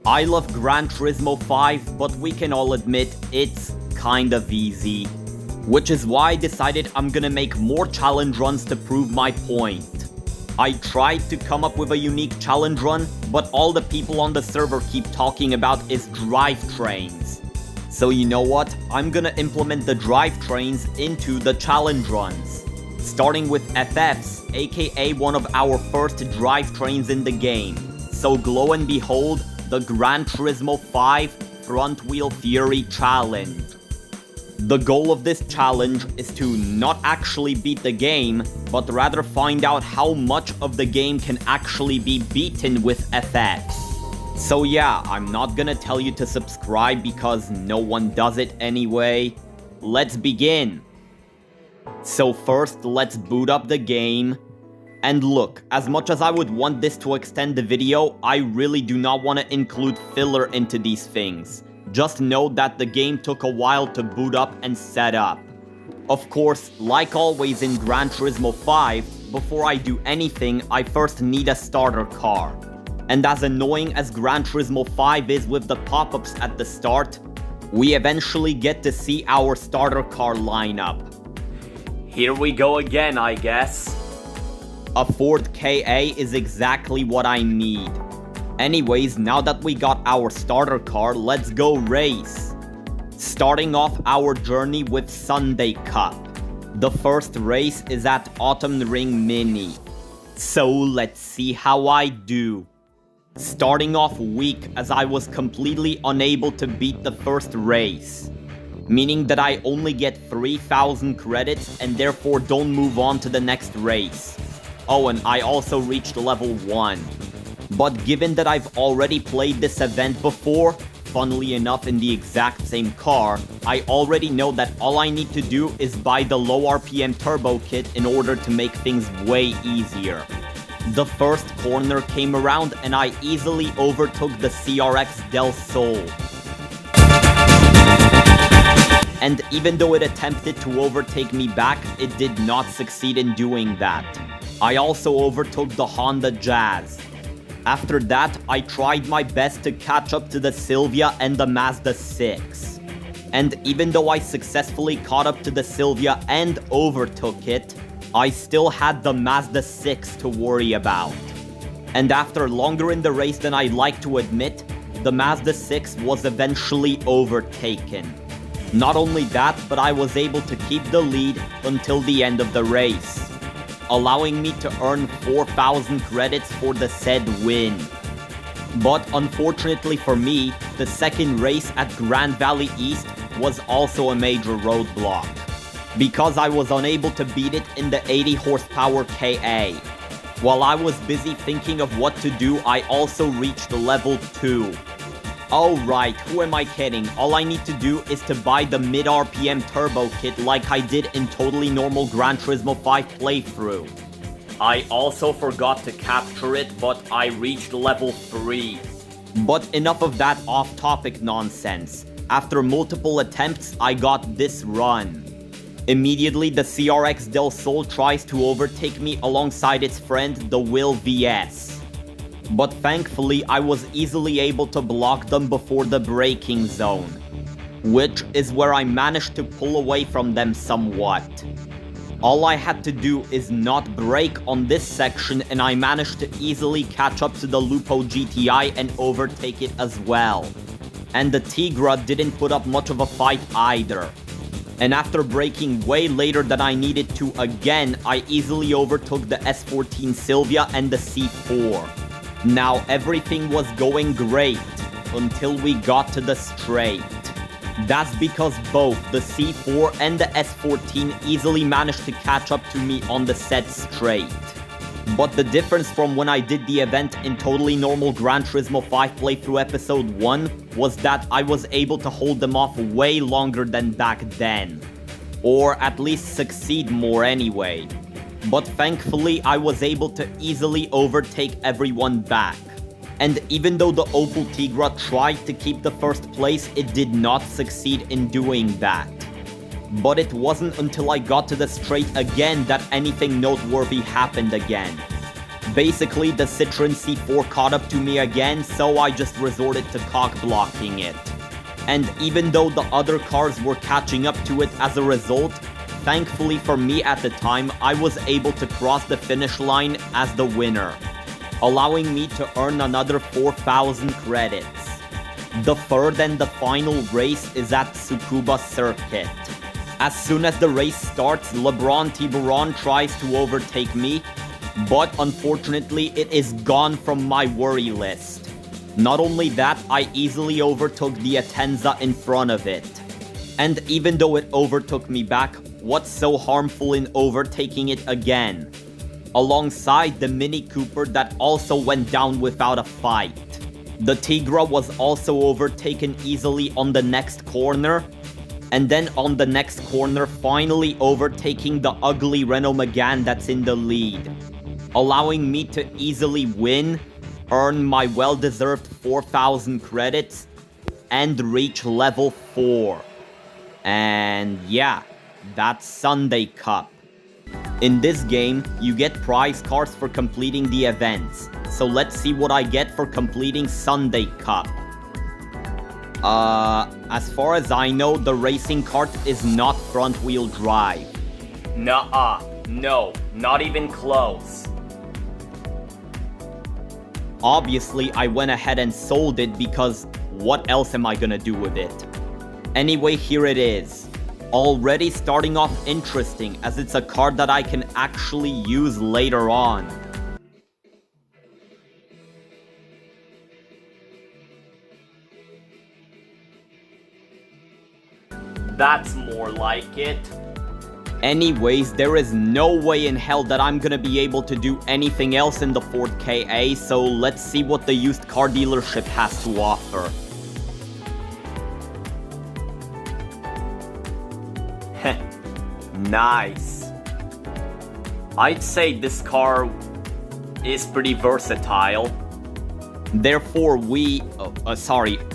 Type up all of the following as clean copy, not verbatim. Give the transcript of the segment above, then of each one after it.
I love Gran Turismo 5, but we can all admit it's kind of easy. Which is why I decided I'm gonna make more challenge runs to prove my point. I tried to come up with a unique challenge run, but all the people on the server keep talking about is drivetrains. So you know what? I'm gonna implement the drivetrains into the challenge runs. Starting with FFs, aka one of our first drivetrains in the game. So lo and behold, the Gran Turismo 5 Front Wheel Fury Challenge. The goal of this challenge is to not actually beat the game, but rather find out how much of the game can actually be beaten with FFs. So yeah, I'm not gonna tell you to subscribe because no one does it anyway. Let's begin! So first, let's boot up the game. And look, as much as I would want this to extend the video, I really do not want to include filler into these things. Just know that the game took a while to boot up and set up. Of course, like always in Gran Turismo 5, before I do anything, I first need a starter car. And as annoying as Gran Turismo 5 is with the pop-ups at the start, we eventually get to see our starter car lineup. Here we go again, I guess. A Ford KA is exactly what I need. Anyways, now that we got our starter car, let's go race. Starting off our journey with Sunday Cup. The first race is at Autumn Ring Mini. So let's see how I do. Starting off weak as I was completely unable to beat the first race. Meaning that I only get 3,000 credits and therefore don't move on to the next race. Oh, and I also reached level 1. But given that I've already played this event before, funnily enough in the exact same car, I already know that all I need to do is buy the low RPM turbo kit in order to make things way easier. The first corner came around and I easily overtook the CRX Del Sol. And even though it attempted to overtake me back, it did not succeed in doing that. I also overtook the Honda Jazz. After that, I tried my best to catch up to the Silvia and the Mazda 6. And even though I successfully caught up to the Silvia and overtook it, I still had the Mazda 6 to worry about. And after longer in the race than I'd like to admit, the Mazda 6 was eventually overtaken. Not only that, but I was able to keep the lead until the end of the race, allowing me to earn 4,000 credits for the said win. But unfortunately for me, the second race at Grand Valley East was also a major roadblock, because I was unable to beat it in the 80 horsepower KA. While I was busy thinking of what to do, I also reached level 2. Oh right, who am I kidding? All I need to do is to buy the mid RPM turbo kit like I did in totally normal Gran Turismo 5 playthrough. I also forgot to capture it, but I reached level 3. But enough of that off-topic nonsense. After multiple attempts, I got this run. Immediately, the CRX Del Sol tries to overtake me alongside its friend, the Will VS. But thankfully, I was easily able to block them before the braking zone, which is where I managed to pull away from them somewhat. All I had to do is not brake on this section and I managed to easily catch up to the Lupo GTI and overtake it as well. And the Tigra didn't put up much of a fight either. And after braking way later than I needed to again, I easily overtook the S14 Silvia and the C4. Now everything was going great until we got to the straight. That's because both the C4 and the S14 easily managed to catch up to me on the said straight. But the difference from when I did the event in totally normal Gran Turismo 5 playthrough episode 1 was that I was able to hold them off way longer than back then. Or at least succeed more anyway. But thankfully, I was able to easily overtake everyone back. And even though the Opel Tigra tried to keep the first place, it did not succeed in doing that. But it wasn't until I got to the straight again that anything noteworthy happened again. Basically, the Citroen C4 caught up to me again, so I just resorted to cock-blocking it. And even though the other cars were catching up to it as a result, thankfully for me at the time, I was able to cross the finish line as the winner, allowing me to earn another 4,000 credits. The third and the final race is at Tsukuba Circuit. As soon as the race starts, LeBron Tiburon tries to overtake me, but unfortunately it is gone from my worry list. Not only that, I easily overtook the Atenza in front of it. And even though it overtook me back, what's so harmful in overtaking it again? Alongside the Mini Cooper that also went down without a fight. The Tigra was also overtaken easily on the next corner, and then on the next corner finally overtaking the ugly Renault Megane that's in the lead, allowing me to easily win, earn my well-deserved 4,000 credits, and reach level 4. And yeah, that's Sunday Cup. In this game, you get prize cards for completing the events, so let's see what I get for completing Sunday Cup. As far as I know, the racing cart is not front-wheel drive. Nuh-uh, no, not even close. Obviously, I went ahead and sold it because what else am I gonna do with it? Anyway, here it is. Already starting off interesting, as it's a card that I can actually use later on. That's more like it. Anyways, there is no way in hell that I'm gonna be able to do anything else in the Ford KA, so let's see what the used car dealership has to offer. Nice. I'd say this car is pretty versatile. Therefore,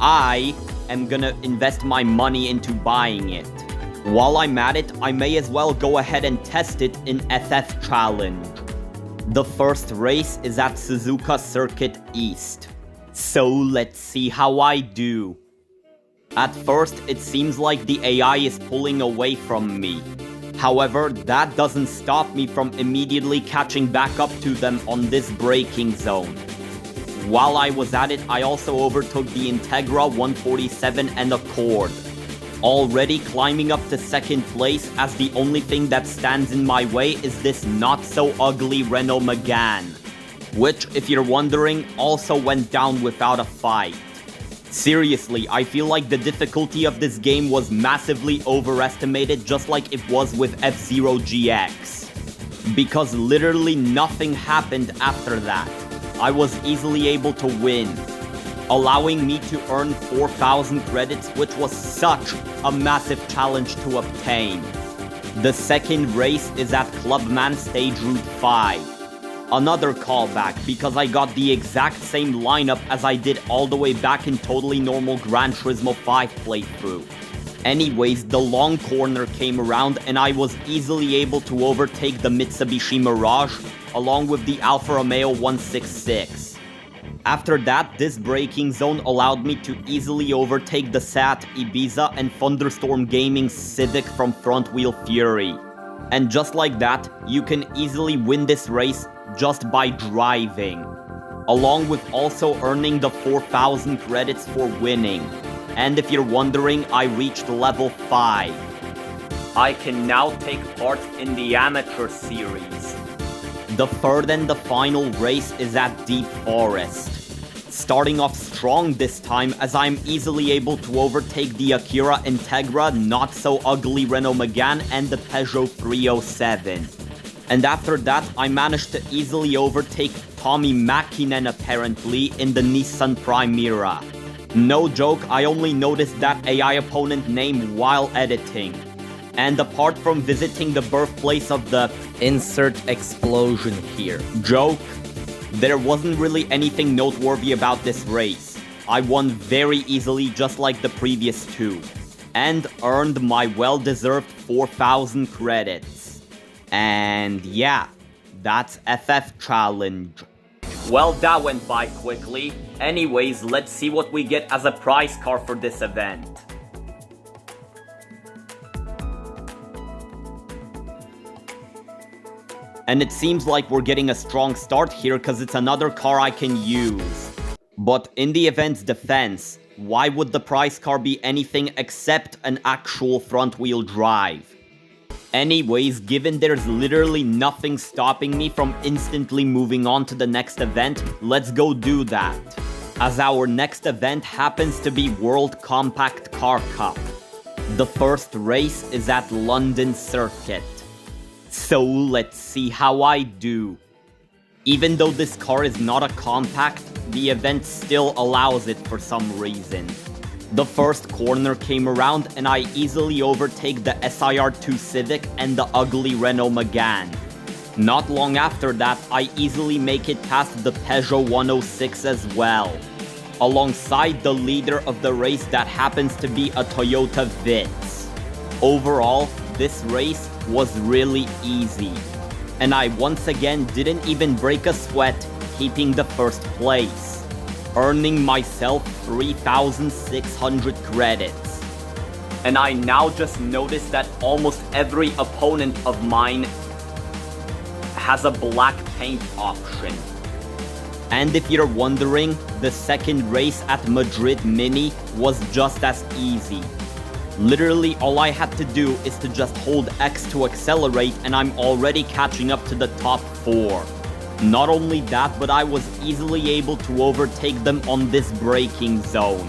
I am gonna invest my money into buying it. While I'm at it, I may as well go ahead and test it in FF Challenge. The first race is at Suzuka Circuit East. So let's see how I do. At first, it seems like the AI is pulling away from me. However, that doesn't stop me from immediately catching back up to them on this braking zone. While I was at it, I also overtook the Integra 147 and Accord, already climbing up to second place, as the only thing that stands in my way is this not-so-ugly Renault Megane, which, if you're wondering, also went down without a fight. Seriously, I feel like the difficulty of this game was massively overestimated, just like it was with F-Zero GX. Because literally nothing happened after that. I was easily able to win, allowing me to earn 4,000 credits, which was such a massive challenge to obtain. The second race is at Clubman Stage Route 5. Another callback, because I got the exact same lineup as I did all the way back in Totally Normal Gran Turismo 5 playthrough. Anyways, the long corner came around and I was easily able to overtake the Mitsubishi Mirage, along with the Alfa Romeo 166. After that, this braking zone allowed me to easily overtake the Seat Ibiza and Thunderstorm Gaming Civic from Front Wheel Fury. And just like that, you can easily win this race just by driving, along with also earning the 4,000 credits for winning. And if you're wondering, I reached level 5. I can now take part in the Amateur Series. The third and the final race is at Deep Forest. Starting off strong this time, as I'm easily able to overtake the Acura Integra, not so ugly Renault Megane, and the Peugeot 307. And after that, I managed to easily overtake Tommy Mäkinen apparently in the Nissan Primera. No joke, I only noticed that AI opponent name while editing. And apart from visiting the birthplace of the insert explosion here joke, there wasn't really anything noteworthy about this race. I won very easily just like the previous two, and earned my well-deserved 4,000 credits. And yeah, That's FF Challenge. Well, that went by quickly. Anyways, let's see what we get as a prize car for this event. And it seems like we're getting a strong start here because it's another car I can use. But in the event's defense, why would the prize car be anything except an actual front-wheel drive? Anyways, given there's literally nothing stopping me from instantly moving on to the next event, let's go do that. As our next event happens to be World Compact Car Cup. The first race is at London Circuit. So let's see how I do. Even though this car is not a compact, the event still allows it for some reason. The first corner came around and I easily overtake the SIR2 Civic and the ugly Renault Megane. Not long after that, I easily make it past the Peugeot 106 as well, alongside the leader of the race that happens to be a Toyota Vitz. Overall, this race was really easy, and I once again didn't even break a sweat keeping the first place, earning myself 3,600 credits. And I now just noticed that almost every opponent of mine has a black paint option. And if you're wondering, the second race at Madrid Mini was just as easy. Literally all I had to do is to just hold X to accelerate and I'm already catching up to the top 4. Not only that, but I was easily able to overtake them on this braking zone.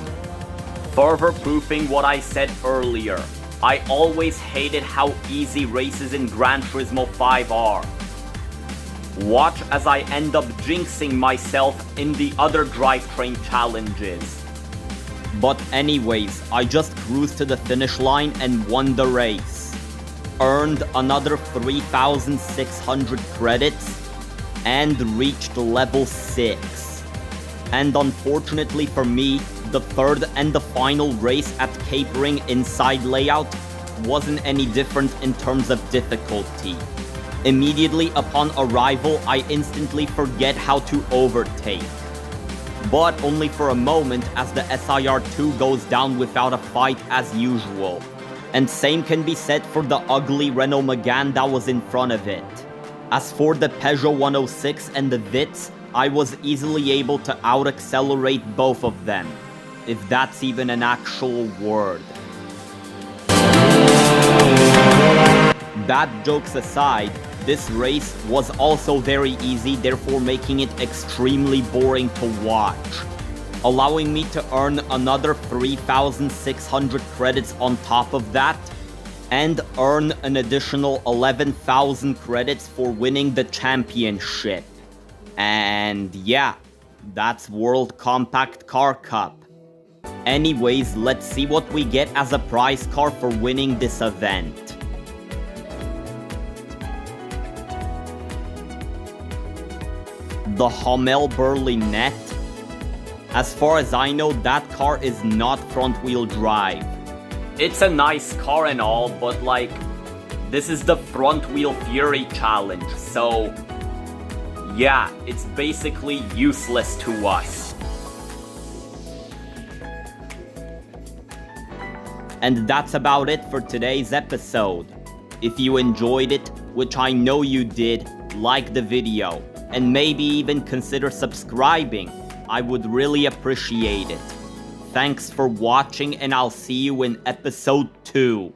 Further proofing what I said earlier, I always hated how easy races in Gran Turismo 5 are. Watch as I end up jinxing myself in the other drivetrain challenges. But anyways, I just cruised to the finish line and won the race. Earned another 3,600 credits and reached level 6. And unfortunately for me, the third and the final race at Capering Inside Layout wasn't any different in terms of difficulty. Immediately upon arrival, I instantly forget how to overtake. But only for a moment, as the SIR2 goes down without a fight as usual. And same can be said for the ugly Renault Megane that was in front of it. As for the Peugeot 106 and the Vitz, I was easily able to out-accelerate both of them, if that's even an actual word. Bad jokes aside, this race was also very easy, therefore making it extremely boring to watch, allowing me to earn another 3,600 credits on top of that, and earn an additional 11,000 credits for winning the championship. And yeah, that's World Compact Car Cup. Anyways, let's see what we get as a prize car for winning this event. The Hummel Berlinette. As far as I know, that car is not front-wheel drive. It's a nice car and all, but like, this is the front-wheel Fury challenge, so yeah, it's basically useless to us. And that's about it for today's episode. If you enjoyed it, which I know you did, like the video, and maybe even consider subscribing. I would really appreciate it. Thanks for watching, and I'll see you in episode 2.